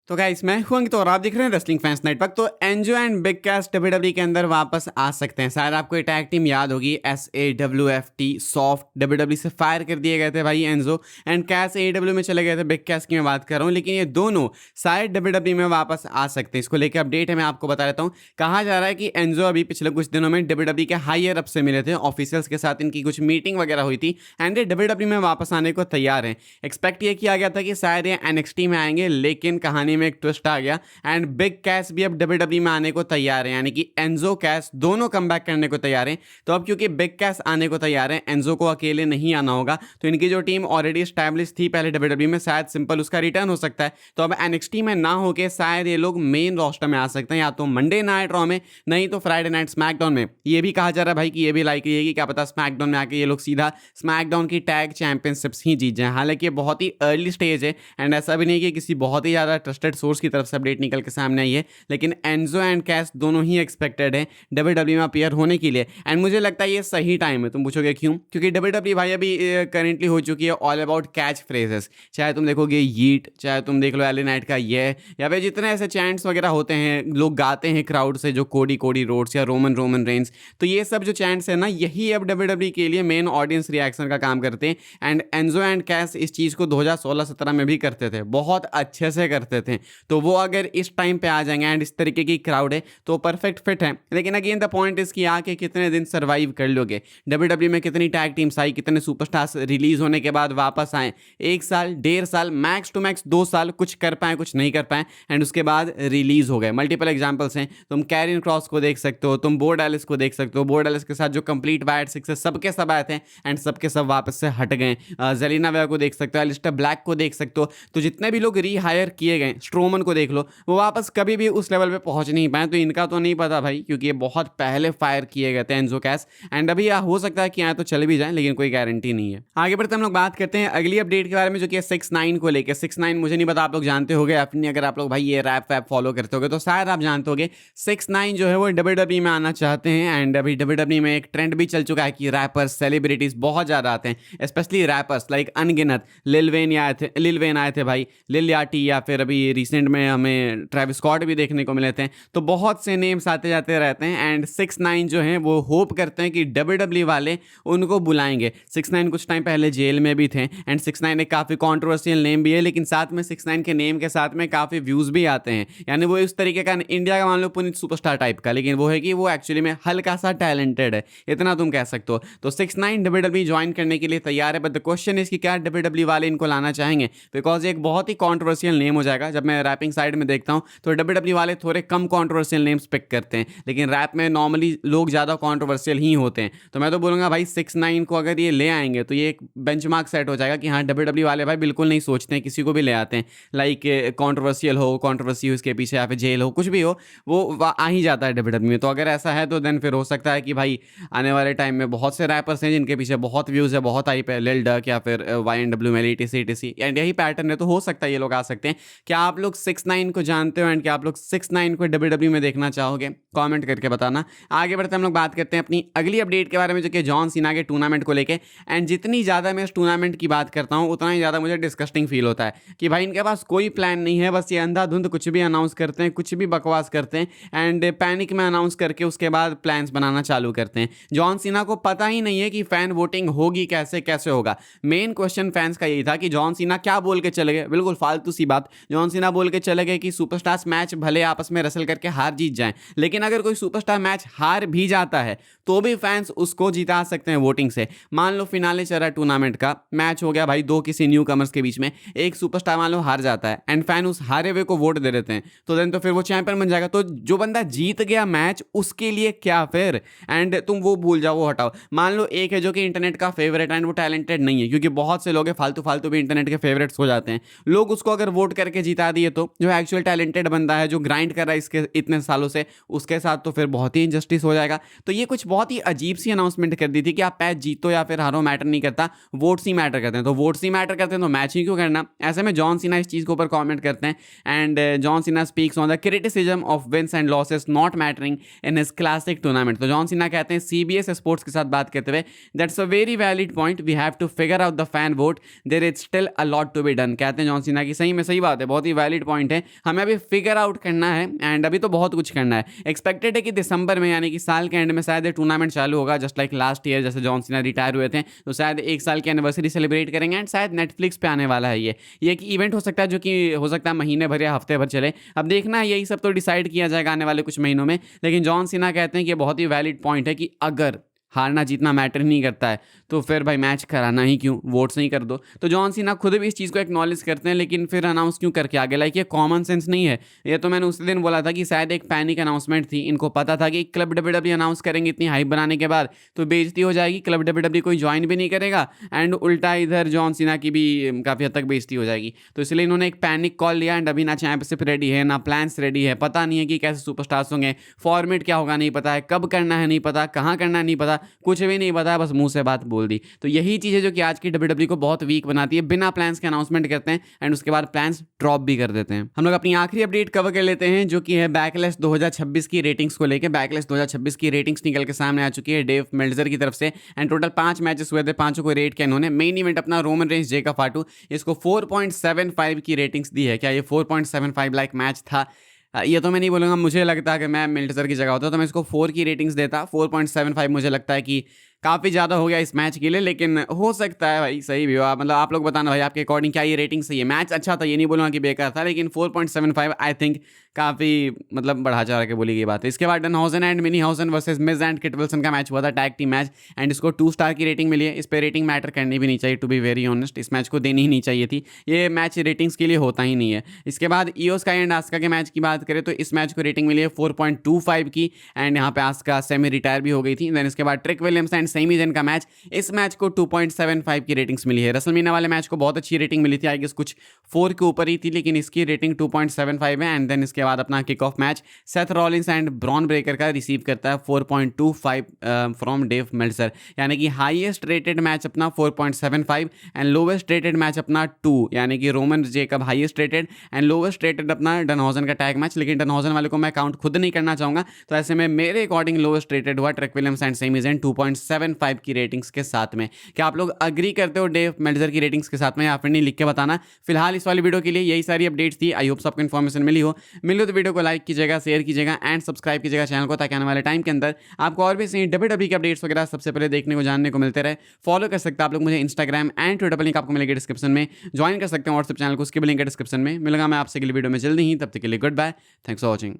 तो गाइस मैं हूं अंकित और आप देख रहे हैं रेसलिंग फैंस नेटवर्क। तो Enzo and Big Cass WWE के अंदर वापस आ सकते हैं। शायद आपको ये टैग टीम याद होगी, SAWFT सॉफ्ट डब्ल्यूडब्ल्यूई से फायर कर दिए गए थे भाई एंजो एंड कैस AEW में चले गए थे। बिग कैस की मैं बात कर रहा हूँ, लेकिन ये दोनों शायद डब्ल्यूडब्ल्यूई में वापस आ सकते हैं। इसको लेकर अपडेट है, मैं आपको बता देता हूँ। कहा जा रहा है कि एंजो अभी पिछले कुछ दिनों में डब्ल्यूडब्ल्यूई के हायर अप से मिले थे, ऑफिशियल्स के साथ इनकी कुछ मीटिंग वगैरह हुई थी एंड ये डब्ल्यूडब्ल्यूई में वापस आने को तैयार हैं। एक्सपेक्ट ये किया गया था कि शायद ये NXT में आएंगे, लेकिन कहानी में एक ट्विस्ट आ गया एंड बिग कैस भी अब डब्ल्यूडब्ल्यूई में आने को तैयार है, यानी कि एंजो कैस दोनों कमबैक करने को तैयार हैं। तो अब क्योंकि बिग कैस आने को तैयार है, एंजो को अकेले नहीं आना होगा, तो इनकी जो टीम ऑलरेडी स्टैब्लिश थी पहले डब्ल्यूडब्ल्यूई में, शायद सिंपल उसका रिटर्न हो सकता है। तो अब NXT में ना होके शायद ये लोग मेन रोस्टर में आ सकते हैं, या तो मंडे नाइट रॉ में, नहीं तो फ्राइडे नाइट स्मैकडाउन में। ये भी कहा जा रहा है भाई कि ये भी लाइकली है कि क्या पता स्मैकडाउन में आके ये लोग सीधा स्मैकडाउन की टैग चैंपियनशिप्स ही जीत जाएं। हालांकि ये बहुत ही अर्ली स्टेज है एंड ऐसा भी नहीं कि किसी बहुत ही ज़्यादा ट्रस्टेड सोर्स की तरफ से अपडेट निकल के सामने आई है, लेकिन एंजो एंड कैस दोनों ही एक्सपेक्टेड है डब्ल्यूडब्ल्यूई में अपीयर होने के लिए। एंड मुझे लगता है ये सही टाइम है। तुम पूछोगे क्यों? क्योंकि डब्ल्यूडब्ल्यूई भाई अभी करेंटली हो चुकी है ऑल अबाउट कैच फ्रेजेस। चाहे तुम देखोगे यीट, चाहे तुम देख लो एले नाइट का ये, या फिर जितने ऐसे चैंट्स वगैरह होते हैं, लोग गाते हैं क्राउड से, जो कोडी कोडी रोड्स या रोमन रेंज, तो ये सब जो चैंट्स है ना, यही अब डब्ल्यूडब्ल्यूई के लिए मेन ऑडियंस रिएक्शन का काम करते हैं। एंड एंजो एंड कैस इस चीज़ को 2016-17 में भी करते थे, बहुत अच्छे से करते थे। तो वो अगर इस टाइम पे आ जाएंगे एंड इस तरीके की क्राउड है तो परफेक्ट फिट है। लेकिन अगेन द पॉइंट इसकी आके कितने दिन सर्वाइव कर लोगे? डब्ल्यूडब्ल्यूई में कितनी टैग टीम्स आई, कितने सुपरस्टार्स रिलीज होने के बाद वापस आए? 1 साल, 1.5 साल, मैक्स टू मैक्स 2 साल, कुछ कर पाए कुछ नहीं कर पाए एंड उसके बाद रिलीज हो गए। मल्टीपल एग्जाम्पल्स हैं। तुम कैरियन क्रॉस को देख सकते हो, तुम बो डैलिस को देख सकते हो। बो डैलिस के साथ जो कंप्लीट वाइड सिक्स है, सबके सब आए थे एंड सबके सब वापस से हट गए। जेलिना वेयर को देख सकते हो, एलिस्टर ब्लैक को देख सकते हो। तो जितने भी लोग रीहायर किए गए, स्ट्रोमन को देख लो, वो वापस कभी भी उस लेवल पे पहुंच नहीं पाए। तो इनका तो नहीं पता भाई, क्योंकि ये बहुत पहले फायर किए गए थे एंजो कैस एंड अभी हो सकता है कि यहाँ तो चले भी जाए, लेकिन कोई गारंटी नहीं है। आगे बढ़ते हम लोग बात करते हैं अगली अपडेट के बारे में, जो कि 6ix9ine को लेकर। 6ix9ine मुझे नहीं पता आप लोग जानते होगे अपनी, अगर आप लोग भाई ये रैप वैप फॉलो करते होगे तो शायद आप जानते होगे 6ix9ine जो है वो डब्ल्यूडब्ल्यूई में आना चाहते हैं। एंड अभी डब्ल्यूडब्ल्यूई में एक ट्रेंड भी चल चुका है कि रैपर्स, सेलिब्रिटीज बहुत ज़्यादा आते हैं, स्पेशली रैपर्स लाइक अनगिनत। लिल वेन आए थे भाई, लिल याटी, या फिर अभी रिसेंट में हमें ट्रेविस स्कॉट भी देखने को मिले थे। तो बहुत से नेम्स आते जाते रहते हैं एंड 6ix9ine जो हैं वो होप करते हैं कि डब्ल्यूडब्ल्यूई वाले उनको बुलाएंगे। 6ix9ine कुछ टाइम पहले जेल में भी थे एंड 6ix9ine एक काफ़ी कॉन्ट्रोवर्शियल नेम भी है, लेकिन साथ में 6ix9ine के नेम के साथ में काफ़ी व्यूज़ भी आते हैं। यानी वो इस तरीके का इंडिया का मान लो पुनीत सुपरस्टार टाइप का, लेकिन वो है कि वो एक्चुअली में हल्का सा टैलेंटेड है, इतना तुम कह सकते हो। तो 6ix9ine डब्ल्यूडब्ल्यूई ज्वाइन करने के लिए तैयार है, बट द क्वेश्चन इज कि क्या डब्ल्यूडब्ल्यूई वाले इनको लाना चाहेंगे? बिकॉज एक बहुत ही कॉन्ट्रोवर्शियल नेम हो जाएगा। जब मैं रैपिंग साइड में देखता हूँ तो डब्ल्यूडब्ल्यूई वाले थोड़े कम कॉन्ट्रोवर्शियल नेम्स पिक करते हैं, लेकिन रैप में नॉर्मली लोग ज़्यादा कॉन्ट्रोवर्शियल ही होते हैं। तो मैं तो बोलूँगा भाई 6ix9ine को अगर ये ले आएंगे तो ये एक बेंचमार्क सेट हो जाएगा कि हाँ डब्ल्यूडब्ल्यूई वाले भाई बिल्कुल नहीं सोचते हैं, किसी को भी ले आते हैं। लाइक कॉन्ट्रोवर्शियल हो, कॉन्ट्रोवर्सी हो इसके पीछे, या फिर जेल हो, कुछ भी हो, वो आ ही जाता है डब्ल्यूडब्ल्यूई में। तो अगर ऐसा है तो देन फिर हो सकता है कि भाई आने वाले टाइम में बहुत से रैपर्स हैं जिनके पीछे बहुत व्यूज़ है, बहुत हाइप है, लिल डक या फिर YNW में ETC एंड यही पैटर्न है। तो हो सकता है ये लोग आ सकते हैं। क्या आप लोग 6ix9ine को जानते हो एंड क्या आप लोग 6ix9ine को डब्ल्यूडब्ल्यूई में देखना चाहोगे? कमेंट करके बताना। आगे बढ़ते हम लोग बात करते हैं अपनी अगली अपडेट के बारे में, जो कि जॉन सीना के टूर्नामेंट को लेके। एंड जितनी ज़्यादा मैं इस टूर्नामेंट की बात करता हूँ उतना ही ज़्यादा मुझे डिस्कस्टिंग फील होता है कि भाई इनके पास कोई प्लान नहीं है, बस ये अंधाधुंध कुछ भी अनाउंस करते हैं, कुछ भी बकवास करते हैं एंड पैनिक में अनाउंस करके उसके बाद प्लान्स बनाना चालू करते हैं। जॉन सीना को पता ही नहीं है कि फैन वोटिंग होगी कैसे होगा। मेन क्वेश्चन फैंस का यही था कि जॉन सीना क्या बोल के चले गए, बिल्कुल फालतू सी बात। जॉन सीना बोल के चले गए कि सुपरस्टार्स मैच भले आपस में रसल करके हार जीत जाएं, लेकिन अगर कोई सुपरस्टार मैच हार भी जाता है तो भी फैंस उसको जिता सकते हैं वोटिंग से। मान लो फिनाले चल रहा है टूर्नामेंट का, मैच हो गया भाई दो किसी न्यू कमर्स के बीच में, एक सुपरस्टार मान लो हार जाता है एंड फैन उस हारे हुए को वोट दे देते हैं, तो देन तो फिर वो चैंपियन बन जाएगा। तो जो बंदा जीत गया मैच उसके लिए क्या फिर? एंड तुम वो भूल जाओ, वो हटाओ। मान लो एक है जो कि इंटरनेट का फेवरेट एंड वो टैलेंटेड नहीं है, क्योंकि बहुत से लोग फालतू भी इंटरनेट के फेवरेट्स हो जाते हैं। लोग उसको अगर वोट करके जिता दिए तो जो एक्चुअल टैलेंटेड बंदा है, जो ग्राइंड कर रहा है इसके इतने सालों से, उसके साथ तो फिर बहुत ही इनजस्टिस हो जाएगा। तो ये कुछ बहुत ही अजीब सी अनाउंसमेंट कर दी थी कि आप मैच जीतो या फिर हारो मैटर नहीं करता, वोट्स ही मैटर करते हैं। तो वोट्स ही मैटर करते हैं तो मैच ही क्यों करना? ऐसे में जॉन सीना इस चीज़ के ऊपर कमेंट करते हैं and John Cena speaks on the criticism of wins and losses not mattering in his classic tournament. तो जॉन सीना कहते हैं CBS स्पोर्ट्स के साथ बात करते हुए, that's a very valid point, we have to figure out the fan vote, there is still a lot to be done. कहते हैं जॉन सीना की सही में सही बात है, बहुत ही वैलिड पॉइंट है, हमें अभी फिगर आउट करना है एंड अभी तो बहुत कुछ करना है। एक्सपेक्टेड है कि दिसंबर में यानी कि साल के एंड में शायद ये टूर्नामेंट चालू होगा, जस्ट लाइक लास्ट ईयर जैसे जॉन सीना रिटायर हुए थे तो शायद 1 साल की एनिवर्सरी सेलिब्रेट करेंगे एंड शायद नेटफ्लिक्स पे आने वाला है। ये एक इवेंट हो सकता है जो कि हो सकता है महीने भर या हफ्ते भर चले, अब देखना है, यही सब तो डिसाइड किया जाएगा आने वाले कुछ महीनों में। लेकिन जॉन सीना कहते हैं कि ये बहुत ही वैलिड पॉइंट है कि अगर हारना जीतना मैटर नहीं करता है तो फिर भाई मैच कराना ही क्यों, वोट्स नहीं कर दो। तो जॉन सीना खुद भी इस चीज़ को एक्नॉलेज करते हैं, लेकिन फिर अनाउंस क्यों करके आगे, लाइक ये कॉमन सेंस नहीं है। ये तो मैंने उस दिन बोला था कि शायद एक पैनिक अनाउंसमेंट थी, इनको पता था कि क्लब डब्ल्यूडब्ल्यू अनाउंस करेंगे इतनी हाइप बनाने के बाद तो बेइज्जती हो जाएगी, क्लब डब्ल्यूडब्ल्यू कोई ज्वाइन भी नहीं करेगा एंड उल्टा इधर जॉन सीना की भी काफ़ी हद तक बेइज्जती हो जाएगी। तो इसलिए इन्होंने एक पैनिक कॉल लिया एंड अभी ना चैंपियनशिप रेडी है ना प्लान्स रेडी है, पता नहीं है कि कैसे सुपरस्टार्स होंगे, फॉर्मेट क्या होगा नहीं पता है, कब करना है नहीं पता, कहाँ करना है नहीं पता, कुछ भी नहीं पता है, बस मुंह से बात बोल दी। तो यही चीज़ है जो कि आज की डब्ल्यूडब्ल्यू को बहुत वीक बनाती है, बिना प्लान्स के अनाउंसमेंट करते हैं एंड उसके बाद प्लान्स ड्रॉप भी कर देते हैं। हम लोग अपनी आखिरी अपडेट कवर कर लेते हैं जो कि है बैकलैश 2026 की रेटिंग्स को लेकर। बैकलैश 2026 की रेटिंग्स निकल के सामने आ चुकी है डेव मेल्जर की तरफ से एंड टोटल 5 मैचेस हुए थे, 5 को रेट किया इन्होंने। मेन इवेंट अपना रोमन रेंस जेकब फाटू, इसको 4.75 की रेटिंग्स दी है। क्या ये 4.75 लाइक मैच था? ये तो मैं नहीं बोलूँगा, मुझे लगता है कि मैं मिल्टजर की जगह होता तो मैं इसको 4 की रेटिंग्स देता। 4.75 मुझे लगता है कि काफ़ी ज़्यादा हो गया इस मैच के लिए, लेकिन हो सकता है भाई सही भी हो। मतलब आप लोग बताना भाई आपके अकॉर्डिंग क्या ये रेटिंग सही है? मैच अच्छा था, ये नहीं बोलूँगा कि बेकार था, लेकिन 4.75 आई थिंक काफ़ी मतलब बढ़ा चढ़ा के बोली गई बात है। इसके बाद डनहॉजन एंड मिनीहाउसन वर्सेस मिज एंड किट विल्सन का मैच हुआ था, टैग टीम मैच, एंड इसको 2 स्टार की रेटिंग मिली है। इस पर रेटिंग मैटर करनी भी नहीं चाहिए, टू बी वेरी ऑनेस्ट, इस मैच को देनी ही नहीं चाहिए थी, ये मैच रेटिंग्स के लिए होता ही नहीं है। इसके बाद ईओ स्काई एंड आस्का के मैच की बात करें तो इस मैच को रेटिंग मिली है 4.25 की एंड यहाँ पे आस्का सेमी रिटायर भी हो गई थी। देन इसके बाद trick Williams and Sami Zayn का मैच, इस मैच को 2.75 की रेटिंग्स मिली है। रसलमीना वाले मैच को बहुत अच्छी रेटिंग मिली थी, आई गेस कुछ 4 के ऊपर ही थी, लेकिन इसकी रेटिंग 2.75 है। एंड देन इसके बाद अपना kick off match Seth Rollins and Bron Breakker का रिसीव करता है 4.25 फ्रॉम डेव मेल्टजर, यानी कि हाईएस्ट रेटेड मैच अपना 4.75 एंड लोवेस्ट रेटेड मैच अपना 2, यानी कि Roman Jacob highest rated and lowest rated अपना डनहॉजन का टैग मैच। लेकिन डनहॉजन वाले को मैं काउंट खुद नहीं करना चाहूँगा, तो ऐसे में मेरे अकॉर्डिंग लोवेस्ट रेटेड हुआ trick Williams and Sami Zayn 2.75 की रेटिंग्स के साथ में। क्या आप लोग अग्री करते हो डेव मेल्टजर की रेटिंग्स के साथ में या फिर नहीं, लिख के बताना। फिलहाल इस वाली वीडियो के लिए यही सारी अपडेट्स थी, आई होप सबको इन्फॉर्मेशन मिली हो तो वीडियो को लाइक कीजिएगा, शेयर कीजिएगा एंड सब्सक्राइब कीजिएगा चैनल को, ताकि आने वाले टाइम के अंदर आपको और भी सही डब्ल्यूडब्ल्यू के अपडेट्स वगैरह सबसे पहले देखने को जानने को मिलते रहे। फॉलो कर सकते हैं आप लोग मुझे इंस्टाग्राम एंड ट्विटर पर, लिंक आपको मिलेगा डिस्क्रिप्शन में। ज्वाइन कर सकते हैं व्हाट्सएप चैनल को, उसकी भी लिंक है डिस्क्रिप्शन में। मिलूंगा मैं आपसे अगली वीडियो में जल्दी ही, तब तक के लिए good bye, thanks for watching.